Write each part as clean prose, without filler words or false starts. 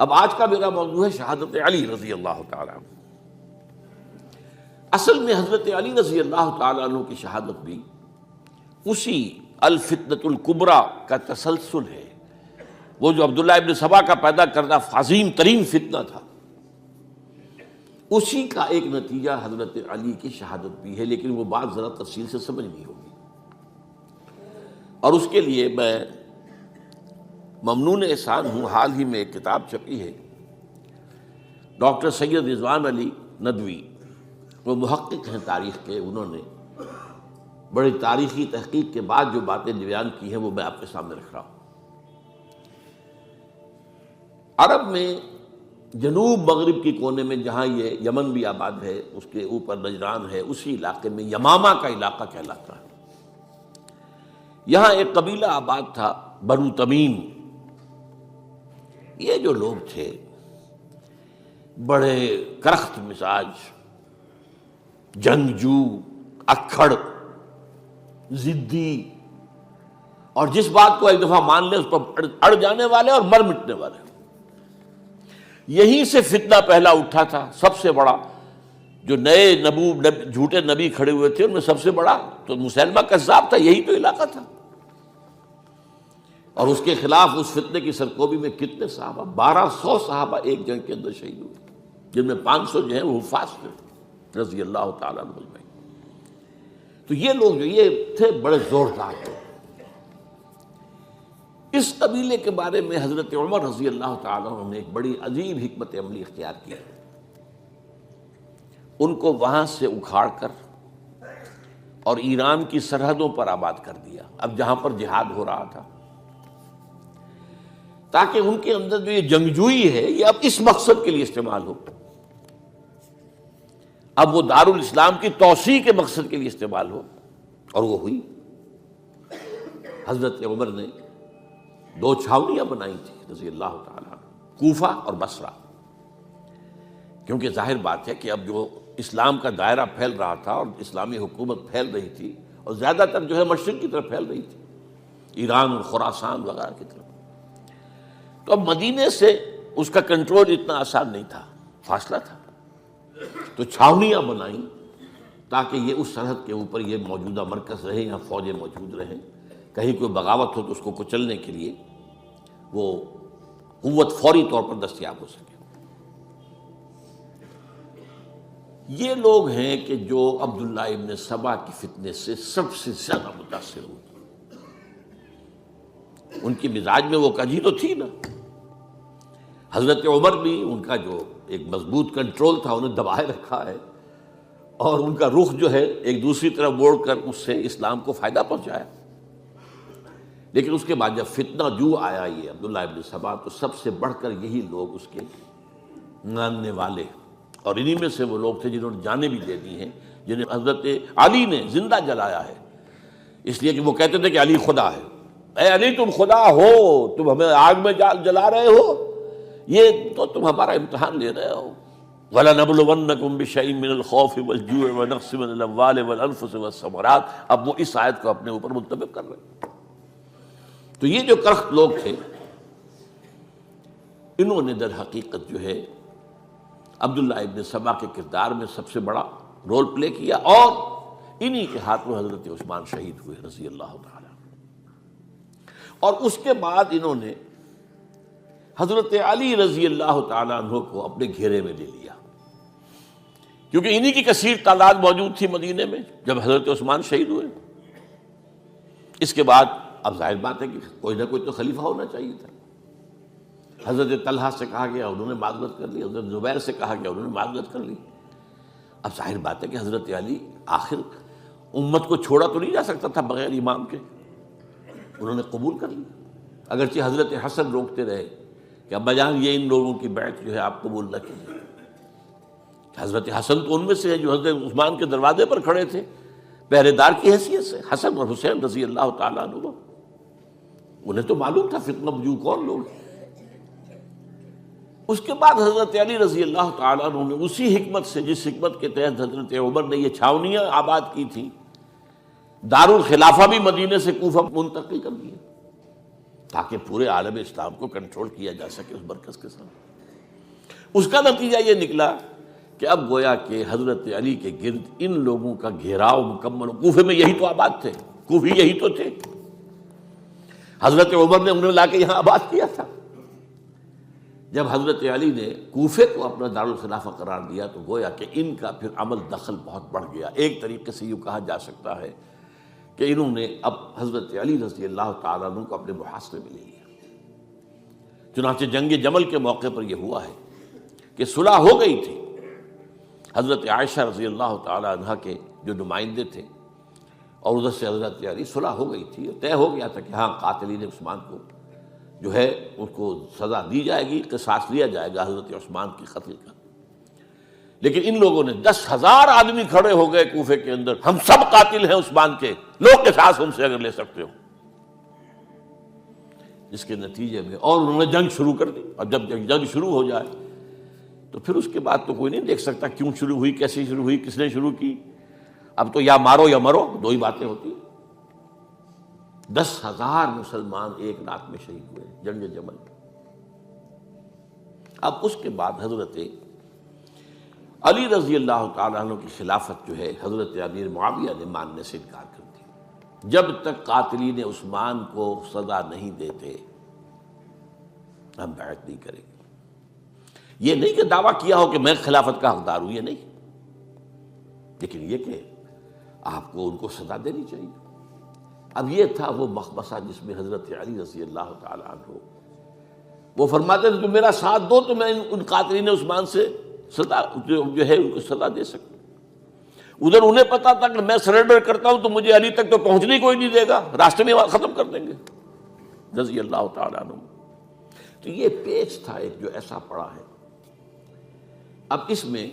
اب آج کا میرا موضوع ہے شہادت علی رضی اللہ تعالیٰ عنہ۔ اصل میں حضرت علی رضی اللہ تعالیٰ عنہ کی شہادت بھی اسی الفتنۃ الکبریٰ کا تسلسل ہے۔ وہ جو عبداللہ ابن سبا کا پیدا کرنا عظیم ترین فتنہ تھا، اسی کا ایک نتیجہ حضرت علی کی شہادت بھی ہے، لیکن وہ بات ذرا تفصیل سے سمجھنی ہوگی، اور اس کے لیے میں ممنون احسان ہوں۔ حال ہی میں ایک کتاب چھپی ہے، ڈاکٹر سید رضوان علی ندوی، وہ محقق ہیں تاریخ کے، انہوں نے بڑی تاریخی تحقیق کے بعد جو باتیں بیان کی ہیں وہ میں آپ کے سامنے رکھ رہا ہوں۔ عرب میں جنوب مغرب کی کونے میں، جہاں یہ یمن بھی آباد ہے، اس کے اوپر نجران ہے، اسی علاقے میں یمامہ کا علاقہ کہلاتا ہے۔ یہاں ایک قبیلہ آباد تھا، بنو تمیم۔ یہ جو لوگ تھے بڑے کرخت مزاج، جنگجو، اکھڑ، ضدی، اور جس بات کو ایک دفعہ مان لے اس پر اڑ جانے والے اور مر مٹنے والے۔ یہیں سے فتنہ پہلا اٹھا تھا۔ سب سے بڑا جو نئے جھوٹے نبی کھڑے ہوئے تھے ان میں سب سے بڑا تو مسیلمہ کذاب تھا، یہی تو علاقہ تھا، اور اس کے خلاف اس فتنے کی سرکوبی میں کتنے صحابہ، 1200 صحابہ ایک جنگ کے اندر شہید ہوئے، جن میں 500 جو ہیں وہ حفاظ تھے رضی اللہ تعالیٰ عنہ اجمعین۔ تو یہ لوگ جو یہ تھے بڑے زوردار تھے۔ اس قبیلے کے بارے میں حضرت عمر رضی اللہ تعالیٰ عنہ نے ایک بڑی عجیب حکمت عملی اختیار کی۔ ان کو وہاں سے اکھاڑ کر اور ایران کی سرحدوں پر آباد کر دیا، اب جہاں پر جہاد ہو رہا تھا، تاکہ ان کے اندر جو یہ جنگجوئی ہے یہ اب اس مقصد کے لیے استعمال ہو، اب وہ دارالاسلام کی توسیع کے مقصد کے لیے استعمال ہو، اور وہ ہوئی۔ حضرت عمر نے 2 چھاونیاں بنائی تھی رضی اللہ تعالیٰ عنہ، کوفہ اور بصرہ، کیونکہ ظاہر بات ہے کہ اب جو اسلام کا دائرہ پھیل رہا تھا اور اسلامی حکومت پھیل رہی تھی، اور زیادہ تر جو ہے مشرق کی طرف پھیل رہی تھی، ایران اور خراسان وغیرہ کی طرف، تو اب مدینے سے اس کا کنٹرول اتنا آسان نہیں تھا، فاصلہ تھا، تو چھاونیاں بنائیں تاکہ یہ اس سرحد کے اوپر یہ موجودہ مرکز رہے، یہاں فوجیں موجود رہیں، کہیں کوئی بغاوت ہو تو اس کو کچلنے کے لیے وہ قوت فوری طور پر دستیاب ہو سکے۔ یہ لوگ ہیں کہ جو عبداللہ ابن سبا کی فتنے سے سب سے زیادہ متاثر ہوئے۔ ان کی مزاج میں وہ کجی تو تھی نا۔ حضرت عمر بھی ان کا جو ایک مضبوط کنٹرول تھا انہیں دبائے رکھا ہے، اور ان کا رخ جو ہے ایک دوسری طرف موڑ کر اس سے اسلام کو فائدہ پہنچایا۔ لیکن اس کے بعد جب فتنہ جو آیا یہ عبداللہ ابن سبا، تو سب سے بڑھ کر یہی لوگ اس کے ماننے والے، اور انہی میں سے وہ لوگ تھے جنہوں نے جانیں بھی دے دی ہیں، جنہیں حضرت علی نے زندہ جلایا ہے، اس لیے کہ وہ کہتے تھے کہ علی خدا ہے۔ اے علی تم خدا ہو، تم ہمیں آگ میں جلا رہے ہو، یہ تو تم ہمارا امتحان لے رہے ہو۔ وَلَنَبْلُوَنَّكُمْ بِشَيْءٍ مِّنَ الْخَوْفِ وَالْجُوعِ وَنَقْصٍ مِّنَ الْأَمْوَالِ وَالْأَنفُسِ وَالثَّمَرَاتِ۔ اب وہ اس آیت کو اپنے اوپر منطبق کر رہے ہیں۔ تو یہ جو کرخت لوگ تھے، انہوں نے در حقیقت جو ہے عبداللہ ابن سبا کے کردار میں سب سے بڑا رول پلے کیا، اور انہی کے ہاتھوں حضرت عثمان شہید ہوئے رضی اللہ تعالیٰ۔ اور اس کے بعد انہوں نے حضرت علی رضی اللہ تعالیٰ عنہ کو اپنے گھیرے میں لے لیا، کیونکہ انہی کی کثیر تعداد موجود تھی مدینے میں جب حضرت عثمان شہید ہوئے۔ اس کے بعد اب ظاہر بات ہے کہ کوئی نہ کوئی تو خلیفہ ہونا چاہیے تھا۔ حضرت طلحہ سے کہا گیا، انہوں نے معذرت کر لی، حضرت زبیر سے کہا گیا، انہوں نے معذرت کر لی۔ اب ظاہر بات ہے کہ حضرت علی آخر امت کو چھوڑا تو نہیں جا سکتا تھا بغیر امام کے، انہوں نے قبول کر لی، اگرچہ حضرت حسن روکتے رہے کہ ابا جان یہ ان لوگوں کی بیعت جو ہے آپ قبول نہ کیجیے۔ حضرت حسن تو ان میں سے ہیں جو حضرت عثمان کے دروازے پر کھڑے تھے پہرے دار کی حیثیت سے، حسن اور حسین رضی اللہ تعالیٰ عنہ، انہیں تو معلوم تھا فتنہ جو کون لوگ ہیں۔ اس کے بعد حضرت علی رضی اللہ تعالیٰ عنہ نے اسی حکمت سے، جس حکمت کے تحت حضرت عمر نے یہ چھاونیاں آباد کی تھی، دارالخلافہ بھی مدینے سے کوفہ منتقل کر دیا، تاکہ پورے عالم اسلام کو کنٹرول کیا جا سکے اس مرکز کے ساتھ۔ اس کا نتیجہ یہ نکلا کہ اب گویا کہ حضرت علی کے گرد ان لوگوں کا گھیراؤ مکمل ہو۔ کوفے میں یہی تو آباد تھے، کوفی یہی تو تھے، حضرت عمر نے انہیں لا کے یہاں آباد کیا تھا۔ جب حضرت علی نے کوفے کو اپنا دارالخلافہ قرار دیا تو گویا کہ ان کا پھر عمل دخل بہت بڑھ گیا۔ ایک طریقے سے یہ کہا جا سکتا ہے کہ انہوں نے اب حضرت علی رضی اللہ تعالیٰ عنہ کو اپنے محاصرے میں لے لیا۔ چنانچہ جنگ جمل کے موقع پر یہ ہوا ہے کہ صلح ہو گئی تھی، حضرت عائشہ رضی اللہ تعالیٰ عنہ کے جو نمائندے تھے اور ادھر سے حضرت علی، صلح ہو گئی تھی، طے ہو گیا تھا کہ ہاں قاتلین عثمان کو جو ہے اس کو سزا دی جائے گی، قصاص لیا جائے گا حضرت عثمان کے قتل کا۔ لیکن ان لوگوں نے 10,000 آدمی کھڑے ہو گئے کوفے کے اندر، ہم سب قاتل ہیں عثمان کے، لو قصاص ہم سے اگر لے سکتے ہو۔ جس کے نتیجے میں اور انہوں نے جنگ شروع کر دی، اور جب جنگ شروع ہو جائے تو پھر اس کے بعد تو کوئی نہیں دیکھ سکتا کیوں شروع ہوئی، کیسے شروع ہوئی، کس نے شروع کی۔ اب تو یا مارو یا مرو، دو ہی باتیں ہوتی۔ 10,000 مسلمان ایک رات میں شہید ہوئے جنگ جمل۔ اب اس کے بعد حضرت علی رضی اللہ تعالیٰ عنہ کی خلافت جو ہے حضرت امیر معاویہ نے ماننے سے انکار کر دیا۔ جب تک قاتلین عثمان کو سزا نہیں دیتے ہم بیعت نہیں کریں گے۔ یہ نہیں کہ دعویٰ کیا ہو کہ میں خلافت کا حقدار ہوں، یہ نہیں، لیکن یہ کہ آپ کو ان کو سزا دینی چاہیے۔ اب یہ تھا وہ مخمصہ جس میں حضرت علی رضی اللہ تعالیٰ عنہ وہ فرماتے تھے تم میرا ساتھ دو تو میں ان قاتلین عثمان سے سزا جو ہے ان کو سزا دے سکوں۔ ادھر انہیں پتا تھا کہ میں سرنڈر کرتا ہوں تو مجھے علی تک تو پہنچنے کوئی نہیں دے گا، راستے میں ختم کر دیں گے رضی اللہ تعالیٰ عنہ۔ تو یہ پیچ تھا ایک جو ایسا پڑا ہے۔ اب اس میں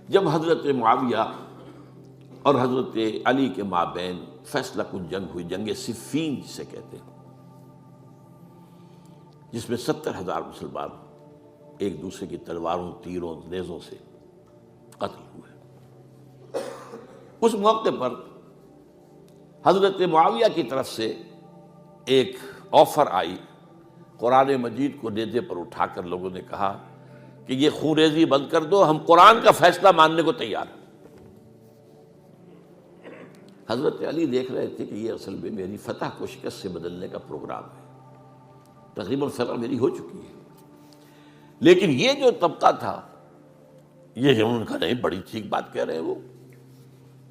جب حضرت معاویہ اور حضرت علی کے مابین فیصلہ کن جنگ ہوئی، جنگ صفین جسے کہتے ہیں، جس میں 70,000 مسلمان ایک دوسرے کی تلواروں، تیروں، نیزوں سے قتل ہوئے۔ اس موقع پر حضرت معاویہ کی طرف سے ایک آفر آئی، قرآن مجید کو نیزے پر اٹھا کر لوگوں نے کہا کہ یہ خونریزی بند کر دو، ہم قرآن کا فیصلہ ماننے کو تیار ہیں۔ حضرت علی دیکھ رہے تھے کہ یہ اصل میں میری فتح کو شکست سے بدلنے کا پروگرام ہے، تقریباً فتح میری ہو چکی ہے، لیکن یہ جو طبقہ تھا یہ انہوں نے کہا نہیں بڑی ٹھیک بات کہہ رہے ہیں، وہ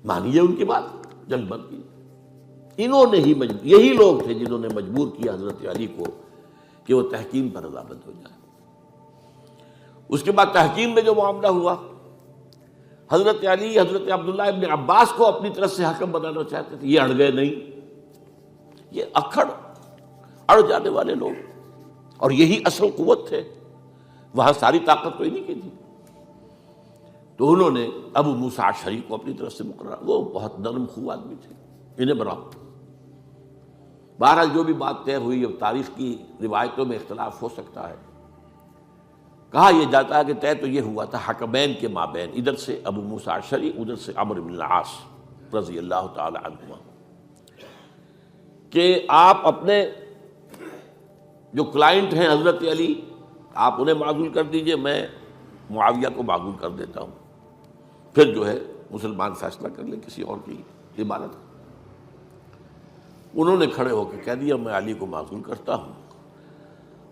مانیے ان کی بات، جنگ بند کی۔ انہوں نے ہی یہی لوگ تھے جنہوں نے مجبور کیا حضرت علی کو کہ وہ تحکیم پر رضامند ہو جائے۔ اس کے بعد تحکیم میں جو معاملہ ہوا، حضرت علی حضرت عبداللہ ابن عباس کو اپنی طرف سے حکم بنانا چاہتے تھے، یہ اڑ گئے نہیں۔ یہ اڑ جانے والے لوگ، اور یہی اصل قوت تھے، وہاں ساری طاقت تو انہی کی تھی۔ تو انہوں نے ابو موسیٰ اشعری کو اپنی طرف سے مقرر، وہ بہت نرم خو آدمی تھے، انہیں بناؤ۔ بہرحال جو بھی بات طے ہوئی، اب تاریخ کی روایتوں میں اختلاف ہو سکتا ہے، کہا یہ جاتا ہے کہ طے تو یہ ہوا تھا حکمین کے مابین، ادھر سے ابو موسیٰ اشعری، ادھر سے عمرو بن العاص رضی اللہ تعالی عنہما، کہ آپ اپنے جو کلائنٹ ہیں حضرت علی آپ انہیں معزول کر دیجئے، میں معاویہ کو معزول کر دیتا ہوں، پھر جو ہے مسلمان فیصلہ کر لیں کسی اور کی عبادت۔ انہوں نے کھڑے ہو کے کہہ دیا میں علی کو معزول کرتا ہوں،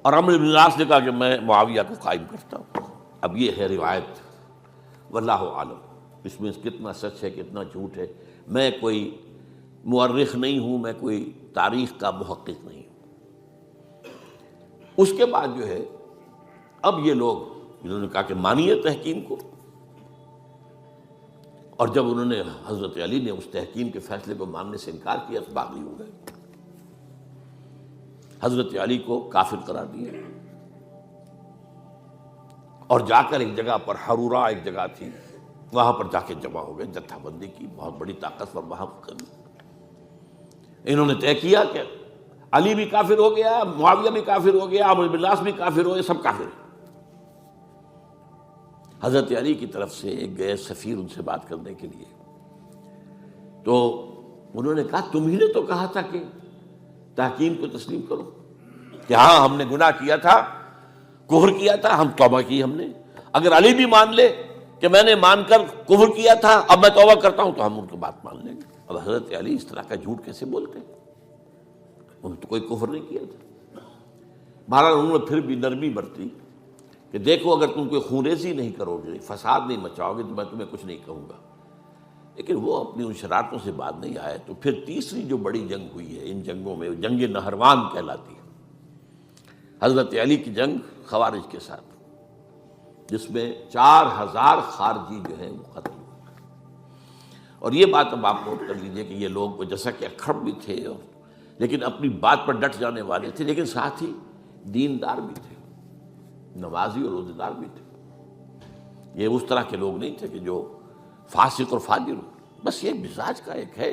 اور عمرو بن العاص نے کہا کہ میں معاویہ کو قائم کرتا ہوں۔ اب یہ ہے روایت، واللہ عالم اس میں کتنا سچ ہے کتنا جھوٹ ہے، میں کوئی مورخ نہیں ہوں، میں کوئی تاریخ کا محقق نہیں ہوں۔ اس کے بعد جو ہے اب یہ لوگ انہوں نے کہا کہ مانیے تحکیم کو، اور جب انہوں نے حضرت علی نے اس تحکیم کے فیصلے کو ماننے سے انکار کیا تو باغی ہو گئے، حضرت علی کو کافر قرار دیا، اور جا کر ایک جگہ پر حرورہ ایک جگہ تھی وہاں پر جا کے جمع ہو گئے، جتھا بندی کی، بہت بڑی طاقتور وہاں کر۔ انہوں نے طے کیا کہ علی بھی کافر ہو گیا، معاویہ بھی کافر ہو گیا، عمرو بن العاص بھی کافر ہو گئے، سب کافر ہیں۔ حضرت علی کی طرف سے ایک گئے سفیر ان سے بات کرنے کے لیے، تو انہوں نے کہا تم ہی نے تو کہا تھا کہ تحکیم کو تسلیم کرو، کہ ہاں ہم نے گناہ کیا تھا، کفر کیا تھا، ہم توبہ کی ہم نے۔ اگر علی بھی مان لے کہ میں نے مان کر کفر کیا تھا، اب میں توبہ کرتا ہوں، تو ہم ان کی بات مان لیں گے۔ اب حضرت علی اس طرح کا جھوٹ کیسے بولتے ہیں؟ انہوں نے تو کوئی کفر نہیں کیا تھا۔ بہرحال انہوں نے پھر بھی نرمی برتی کہ دیکھو اگر تم کوئی خونریزی نہیں کرو گے، فساد نہیں مچاؤ گے، تو میں تمہیں کچھ نہیں کہوں گا۔ لیکن وہ اپنی ان شرارتوں سے بعد نہیں آئے۔ تو پھر تیسری جو بڑی جنگ ہوئی ہے ان جنگوں میں، جنگ نہروان کہلاتی ہے، حضرت علی کی جنگ خوارج کے ساتھ، جس میں 4000 خارجی جو ہیں وہ قتل ہوئے۔ اور یہ بات اب آپ نوٹ کر لیجئے کہ یہ لوگ جیسا کہ اکھڑ بھی تھے لیکن اپنی بات پر ڈٹ جانے والے تھے، لیکن ساتھ ہی دیندار بھی تھے، نمازی اور روزہ دار بھی تھے۔ یہ اس طرح کے لوگ نہیں تھے کہ جو فاسق اور فاجر ہو، بس یہ مزاج کا ایک ہے،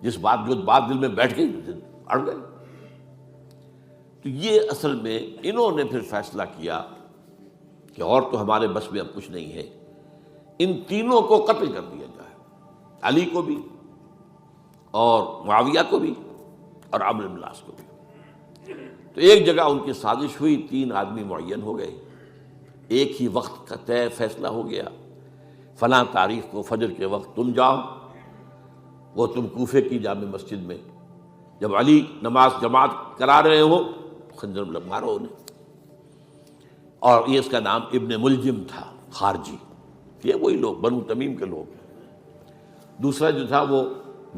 جو بات دل میں بیٹھ گئی اڑ گئے۔ تو یہ اصل میں انہوں نے پھر فیصلہ کیا کہ اور تو ہمارے بس میں اب کچھ نہیں ہے، ان تینوں کو قتل کر دیا جائے، علی کو بھی اور معاویہ کو بھی اور عمرو بن العاص کو بھی۔ تو ایک جگہ ان کی سازش ہوئی، 3 آدمی معین ہو گئے، ایک ہی وقت کا طے فیصلہ ہو گیا، فلاں تاریخ کو فجر کے وقت تم جاؤ، وہ تم کوفے کی جامع مسجد میں، جب علی نماز جماعت کرا رہے ہو خنجر مارو انہیں۔ اور یہ اس کا نام ابن ملجم تھا، خارجی، یہ وہی لوگ بنو تمیم کے لوگ۔ دوسرا جو تھا وہ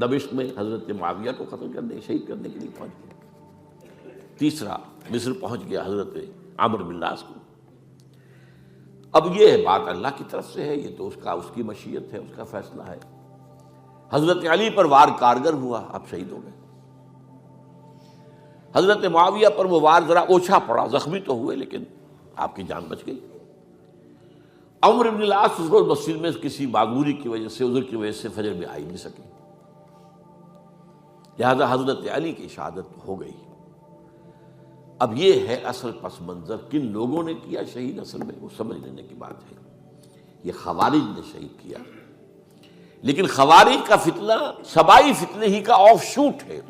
دمشق میں حضرت معاویہ کو قتل کرنے، شہید کرنے کے لیے پہنچ گیا۔ تیسرا مصر پہنچ گیا حضرت عمرو بن العاص کو۔ اب یہ بات اللہ کی طرف سے ہے، یہ تو اس کی مشیت ہے، اس کا فیصلہ ہے۔ حضرت علی پر وار کارگر ہوا، آپ شہید ہو گئے۔ حضرت معاویہ پر وہ وار ذرا اوچھا پڑا، زخمی تو ہوئے لیکن آپ کی جان بچ گئی۔ عمرو بن العاص اس روز مسجد میں کسی معذوری کی وجہ سے، عذر کی وجہ سے فجر میں آئی نہیں سکے، لہذا حضرت علی کی شہادت ہو گئی۔ اب یہ ہے اصل پس منظر، کن لوگوں نے کیا شہید، اصل میں وہ سمجھ لینے کی بات ہے۔ یہ خوارج نے شہید کیا، لیکن خوارج کا فتنہ سبائی فتنے ہی کا آف شوٹ ہے،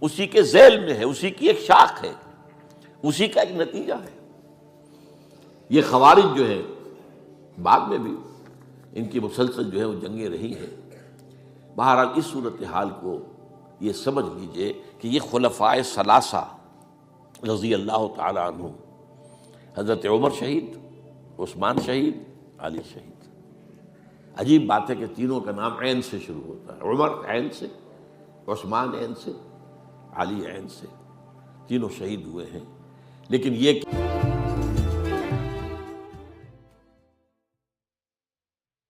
اسی کے ذیل میں ہے، اسی کی ایک شاخ ہے، اسی کا ایک نتیجہ ہے۔ یہ خوارج جو ہے بعد میں بھی ان کی مسلسل جو ہے وہ جنگیں رہی ہیں۔ بہرحال اس صورتحال کو یہ سمجھ لیجئے کہ یہ خلفائے ثلاثہ رضی اللہ تعالی عنہ، حضرت عمر شہید، عثمان شہید، علی شہید۔ عجیب بات ہے کہ تینوں کا نام عین سے شروع ہوتا ہے، عمر عین سے، عثمان عین سے، علی عین سے، تینوں شہید ہوئے ہیں۔ لیکن یہ